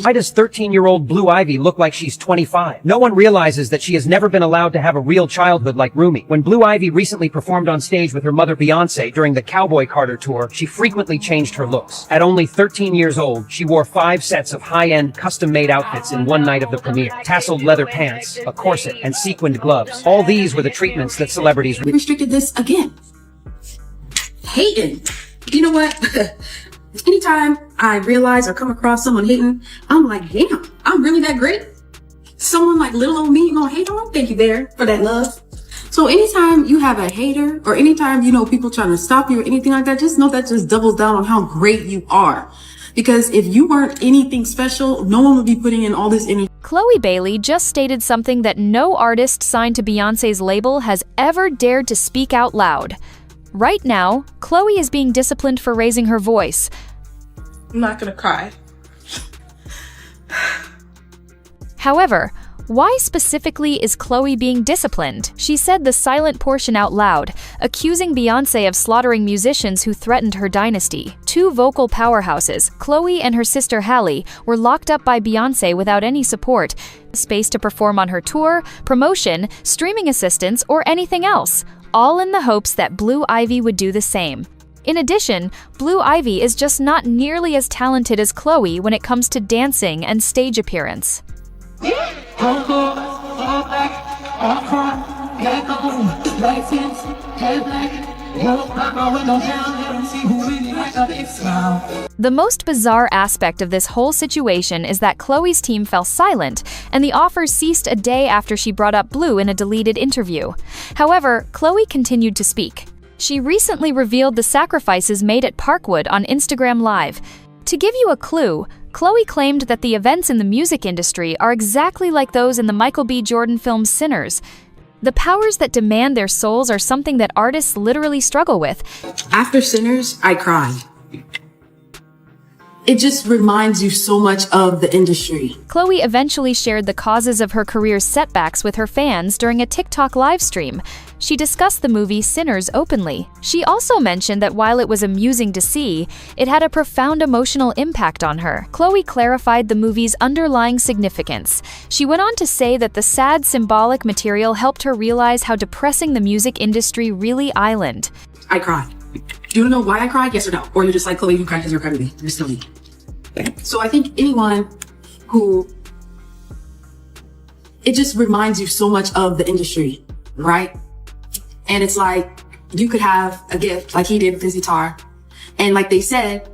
Why does 13-year-old Blue Ivy look like she's 25? No one realizes that she has never been allowed to have a real childhood like Rumi. When Blue Ivy recently performed on stage with her mother Beyonce during the Cowboy Carter tour, she frequently changed her looks. At only 13 years old, she wore 5 sets of high-end, custom-made outfits in one night of the premiere. Tasseled leather pants, a corset, and sequined gloves. All these were the treatments that celebrities restricted this again. Hating. You know what? Anytime I realize or come across someone hating, I'm like, damn, I'm really that great? Someone like little old me gonna hate on? Thank you there for that love. So anytime you have a hater or anytime, people trying to stop you or anything like that, just know that just doubles down on how great you are. Because if you weren't anything special, no one would be putting in all this energy. Chloe Bailey just stated something that no artist signed to Beyonce's label has ever dared to speak out loud. Right now, Chloe is being disciplined for raising her voice. I'm not gonna cry. However, why specifically is Chloe being disciplined? She said the silent portion out loud, accusing Beyonce of slaughtering musicians who threatened her dynasty. 2 vocal powerhouses, Chloe and her sister Halle, were locked up by Beyonce without any support, space to perform on her tour, promotion, streaming assistance, or anything else, all in the hopes that Blue Ivy would do the same. In addition, Blue Ivy is just not nearly as talented as Chloe when it comes to dancing and stage appearance. The most bizarre aspect of this whole situation is that Chloe's team fell silent, and the offers ceased a day after she brought up Blue in a deleted interview. However, Chloe continued to speak. She recently revealed the sacrifices made at Parkwood on Instagram Live. To give you a clue, Chloe claimed that the events in the music industry are exactly like those in the Michael B. Jordan film Sinners. The powers that demand their souls are something that artists literally struggle with. After Sinners, I cried. It just reminds you so much of the industry. Chloe eventually shared the causes of her career's setbacks with her fans during a TikTok live stream. She discussed the movie Sinners openly. She also mentioned that while it was amusing to see, it had a profound emotional impact on her. Chloe clarified the movie's underlying significance. She went on to say that the sad, symbolic material helped her realize how depressing the music industry really island. I cried. Do you know why I cried? Yes or no? Or you're just like, Chloe, you cried because you're crying. You're still me. So I think anyone who, it just reminds you so much of the industry, right? And it's like, you could have a gift like he did with his guitar. And like they said,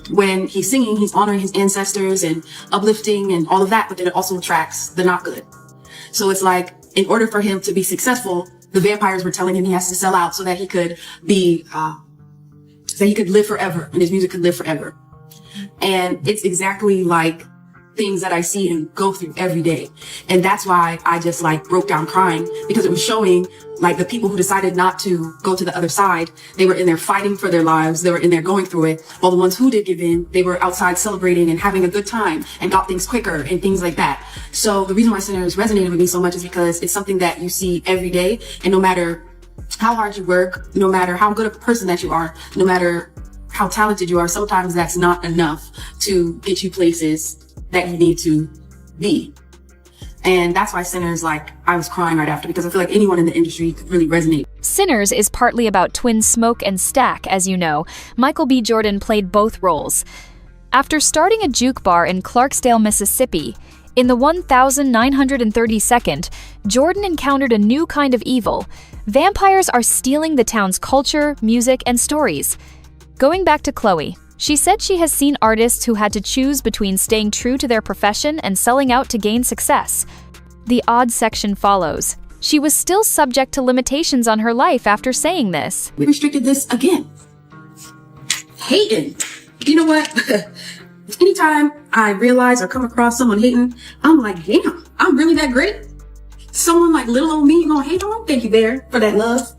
when he's singing, he's honoring his ancestors and uplifting and all of that, but then it also attracts the not good. So it's like, in order for him to be successful, the vampires were telling him he has to sell out so that he could be, so he could live forever and his music could live forever. And it's exactly like things that I see and go through every day. And that's why I just broke down crying, because it was showing the people who decided not to go to the other side, they were in there fighting for their lives. They were in there going through it. While the ones who did give in, they were outside celebrating and having a good time and got things quicker and things like that. So the reason why Sinners resonated with me so much is because it's something that you see every day. And no matter how hard you work, no matter how good a person that you are, no matter how talented you are, sometimes that's not enough to get you places that you need to be. And that's why Sinners, I was crying right after, because I feel like anyone in the industry could really resonate. Sinners is partly about twins Smoke and Stack, as you know. Michael B. Jordan played both roles. After starting a juke bar in Clarksdale, Mississippi, in the 1932nd, Jordan encountered a new kind of evil. Vampires are stealing the town's culture, music, and stories. Going back to Chloe, she said she has seen artists who had to choose between staying true to their profession and selling out to gain success. The odd section follows. She was still subject to limitations on her life after saying this. We restricted this again. Hating. You know what? Anytime I realize or come across someone hating, I'm like, damn, I'm really that great? Someone like little old me gonna hate on? Thank you there for that love.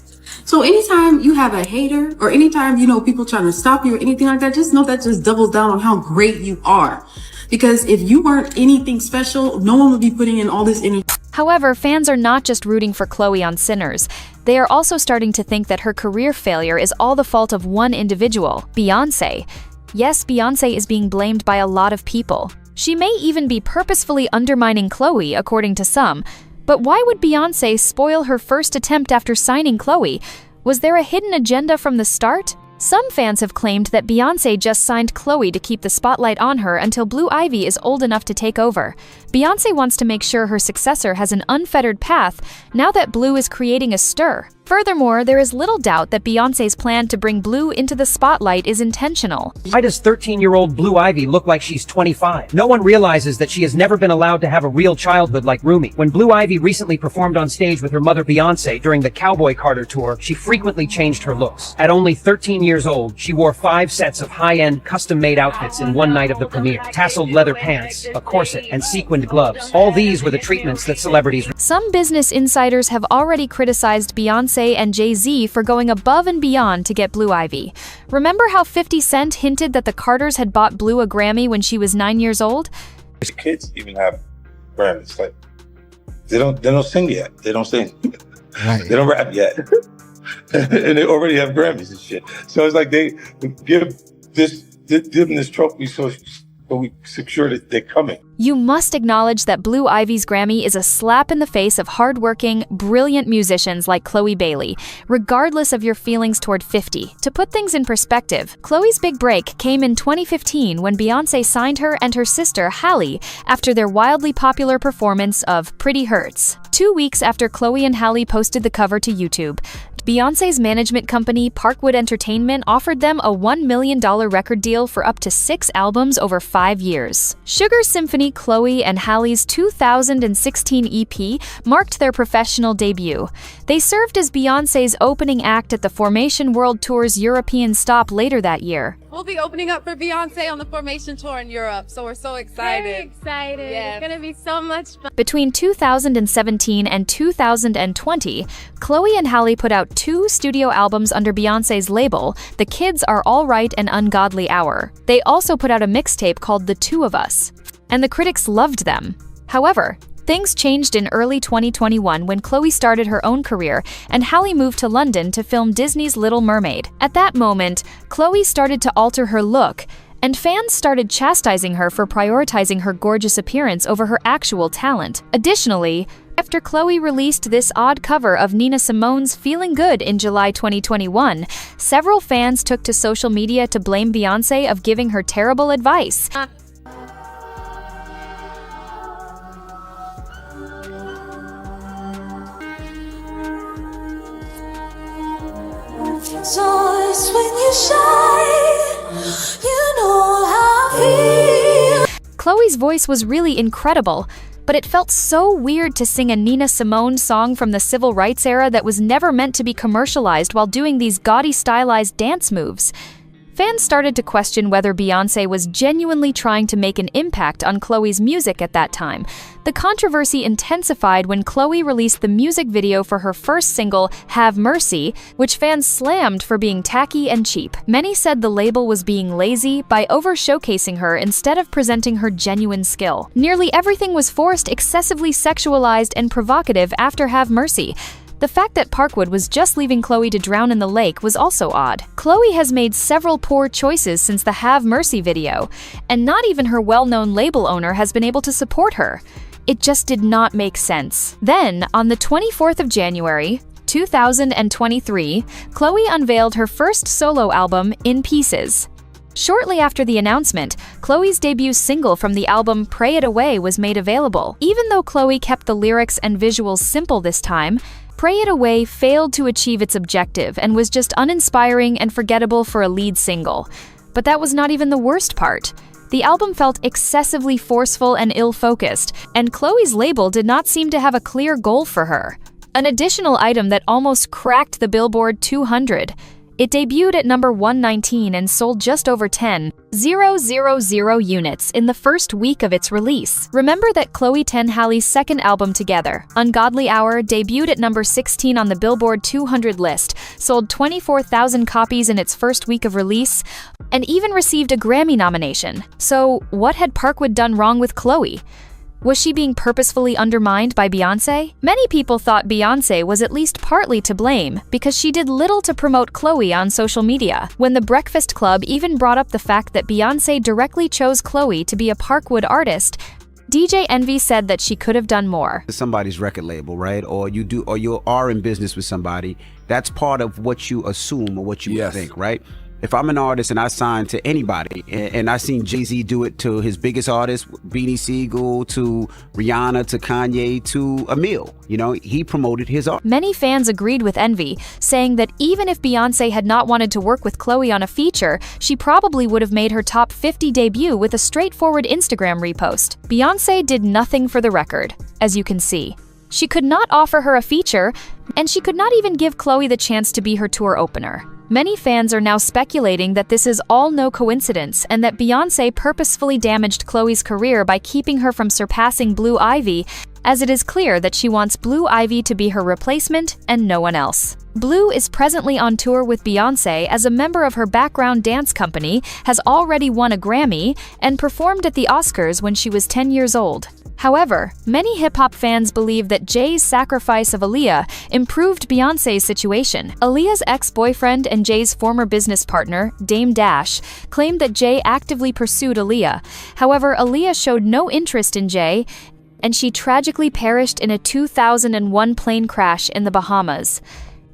So anytime you have a hater or anytime, people trying to stop you or anything like that, just know that just doubles down on how great you are. Because if you weren't anything special, no one would be putting in all this energy. However, fans are not just rooting for Chloe on Sinners. They are also starting to think that her career failure is all the fault of one individual, Beyonce. Yes, Beyonce is being blamed by a lot of people. She may even be purposefully undermining Chlöe, according to some. But why would Beyoncé spoil her first attempt after signing Chlöe? Was there a hidden agenda from the start? Some fans have claimed that Beyoncé just signed Chlöe to keep the spotlight on her until Blue Ivy is old enough to take over. Beyoncé wants to make sure her successor has an unfettered path now that Blue is creating a stir. Furthermore, there is little doubt that Beyoncé's plan to bring Blue into the spotlight is intentional. Why does 13-year-old Blue Ivy look like she's 25? No one realizes that she has never been allowed to have a real childhood like Rumi. When Blue Ivy recently performed on stage with her mother Beyonce during the Cowboy Carter tour, she frequently changed her looks. At only 13 years old, she wore 5 sets of high-end, custom-made outfits in one night of the premiere. Tasseled leather pants, a corset, and sequined gloves. All these were the treatments that celebrities... Some business insiders have already criticized Beyoncé and Jay-Z for going above and beyond to get Blue Ivy. Remember how 50 Cent hinted that the Carters had bought Blue a Grammy when she was 9 years old? These kids even have Grammys. Like they don't sing yet. They don't sing. Right. They don't rap yet. And they already have Grammys and shit. So it's like they give them this trophy so we secure that they're coming. You must acknowledge that Blue Ivy's Grammy is a slap in the face of hardworking, brilliant musicians like Chloe Bailey, regardless of your feelings toward 50. To put things in perspective, Chloe's big break came in 2015 when Beyoncé signed her and her sister, Halle, after their wildly popular performance of Pretty Hurts. 2 weeks after Chloe and Halle posted the cover to YouTube, Beyoncé's management company, Parkwood Entertainment, offered them a $1 million record deal for up to 6 albums over 5 years. Sugar Symphony, Chloe and Halle's 2016 EP marked their professional debut. They served as Beyoncé's opening act at the Formation World Tour's European stop later that year. We'll be opening up for Beyonce on the Formation Tour in Europe, so we're so excited. Very excited. Yeah. It's gonna be so much fun. Between 2017 and 2020, Chloe and Halle put out 2 studio albums under Beyoncé's label, The Kids Are Alright and Ungodly Hour. They also put out a mixtape called The Two of Us, and the critics loved them. However, things changed in early 2021 when Chloe started her own career and Halle moved to London to film Disney's Little Mermaid. At that moment, Chloe started to alter her look, and fans started chastising her for prioritizing her gorgeous appearance over her actual talent. Additionally, after Chloe released this odd cover of Nina Simone's Feeling Good in July 2021, several fans took to social media to blame Beyoncé of giving her terrible advice. Joyce, when you shine, you know how I feel. Chloe's voice was really incredible, but it felt so weird to sing a Nina Simone song from the civil rights era that was never meant to be commercialized while doing these gaudy stylized dance moves. Fans started to question whether Beyoncé was genuinely trying to make an impact on Chloe's music at that time. The controversy intensified when Chloe released the music video for her first single, Have Mercy, which fans slammed for being tacky and cheap. Many said the label was being lazy by over-showcasing her instead of presenting her genuine skill. Nearly everything was forced, excessively sexualized, and provocative after Have Mercy. The fact that Parkwood was just leaving Chloe to drown in the lake was also odd. Chloe has made several poor choices since the Have Mercy video, and not even her well-known label owner has been able to support her. It just did not make sense. Then, on the 24th of January, 2023, Chloe unveiled her first solo album, In Pieces. Shortly after the announcement, Chloe's debut single from the album, Pray It Away, was made available. Even though Chloe kept the lyrics and visuals simple this time, Pray It Away failed to achieve its objective and was just uninspiring and forgettable for a lead single. But that was not even the worst part. The album felt excessively forceful and ill-focused, and Chloe's label did not seem to have a clear goal for her. An additional item that almost cracked the Billboard 200. It debuted at number 119 and sold just over 10,000 units in the first week of its release. Remember that Chloe and Halle's second album together, Ungodly Hour, debuted at number 16 on the Billboard 200 list, sold 24,000 copies in its first week of release, and even received a Grammy nomination. So, what had Parkwood done wrong with Chloe? Was she being purposefully undermined by Beyoncé? Many people thought Beyoncé was at least partly to blame because she did little to promote Chlöe on social media, when The Breakfast Club even brought up the fact that Beyoncé directly chose Chlöe to be a Parkwood artist. DJ Envy said that she could have done more. Somebody's record label, right? Or you are in business with somebody. That's part of what you assume or what you think, right? If I'm an artist and I sign to anybody, and I seen Jay-Z do it to his biggest artists, Beanie Siegel, to Rihanna, to Kanye, to Emil, he promoted his art. Many fans agreed with Envy, saying that even if Beyoncé had not wanted to work with Chlöe on a feature, she probably would have made her top 50 debut with a straightforward Instagram repost. Beyoncé did nothing for the record, as you can see. She could not offer her a feature, and she could not even give Chlöe the chance to be her tour opener. Many fans are now speculating that this is all no coincidence and that Beyoncé purposefully damaged Chlöe's career by keeping her from surpassing Blue Ivy, as it is clear that she wants Blue Ivy to be her replacement and no one else. Blue is presently on tour with Beyoncé as a member of her background dance company, has already won a Grammy, and performed at the Oscars when she was 10 years old. However, many hip-hop fans believe that Jay's sacrifice of Aaliyah improved Beyoncé's situation. Aaliyah's ex-boyfriend and Jay's former business partner, Dame Dash, claimed that Jay actively pursued Aaliyah. However, Aaliyah showed no interest in Jay, and she tragically perished in a 2001 plane crash in the Bahamas.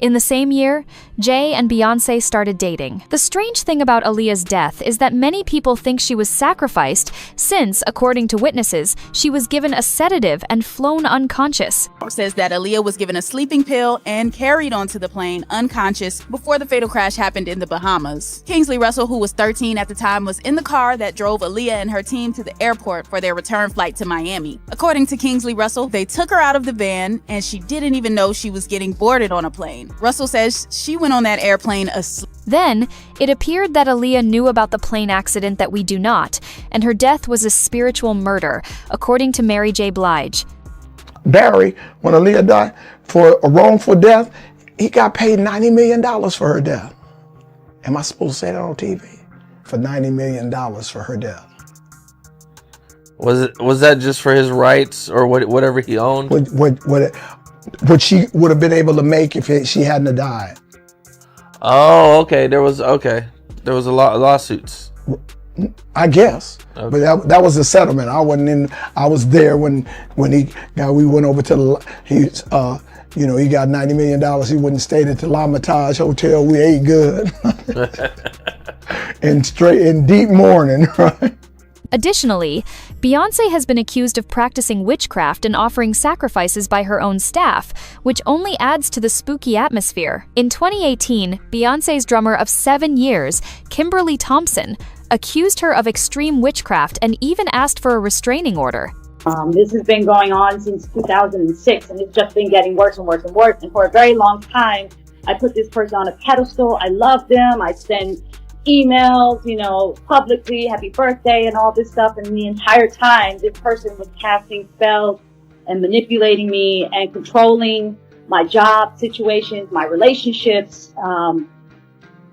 In the same year, Jay and Beyoncé started dating. The strange thing about Aaliyah's death is that many people think she was sacrificed since, according to witnesses, she was given a sedative and flown unconscious. Says that Aaliyah was given a sleeping pill and carried onto the plane unconscious before the fatal crash happened in the Bahamas. Kingsley Russell, who was 13 at the time, was in the car that drove Aaliyah and her team to the airport for their return flight to Miami. According to Kingsley Russell, they took her out of the van and she didn't even know she was getting boarded on a plane. Russell says she went on that airplane asleep. Then, it appeared that Aaliyah knew about the plane accident that we do not, and her death was a spiritual murder, according to Mary J. Blige. Barry, when Aaliyah died for a wrongful death, he got paid $90 million for her death. Am I supposed to say that on TV? For $90 million for her death. Was that just for his rights or whatever he owned? What she would have been able to make if she hadn't have died. Oh, okay. There was a lot of lawsuits. I guess, okay. But that was the settlement. I wasn't in. I was there when we went over to he got $90 million. He wouldn't stayed at the L'Hermitage Hotel. We ate good, in deep mourning, right? Additionally, Beyoncé has been accused of practicing witchcraft and offering sacrifices by her own staff, which only adds to the spooky atmosphere. In 2018, Beyoncé's drummer of 7 years, Kimberly Thompson, accused her of extreme witchcraft and even asked for a restraining order. This has been going on since 2006, and it's just been getting worse and worse and worse. And for a very long time, I put this person on a pedestal. I love them. I send emails, publicly, happy birthday and all this stuff. And the entire time, this person was casting spells and manipulating me and controlling my job situations, my relationships,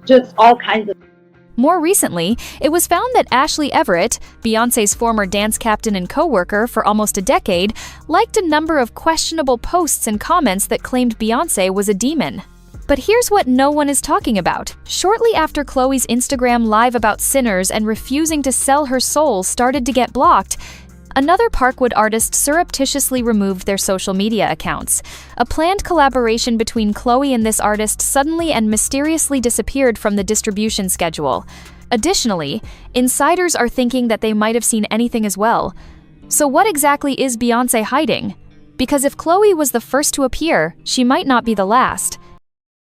just all kinds of. More recently, it was found that Ashley Everett, Beyoncé's former dance captain and co-worker for almost a decade, liked a number of questionable posts and comments that claimed Beyoncé was a demon. But here's what no one is talking about. Shortly after Chlöe's Instagram live about sinners and refusing to sell her soul started to get blocked, another Parkwood artist surreptitiously removed their social media accounts. A planned collaboration between Chlöe and this artist suddenly and mysteriously disappeared from the distribution schedule. Additionally, insiders are thinking that they might have seen anything as well. So what exactly is Beyoncé hiding? Because if Chlöe was the first to appear, she might not be the last.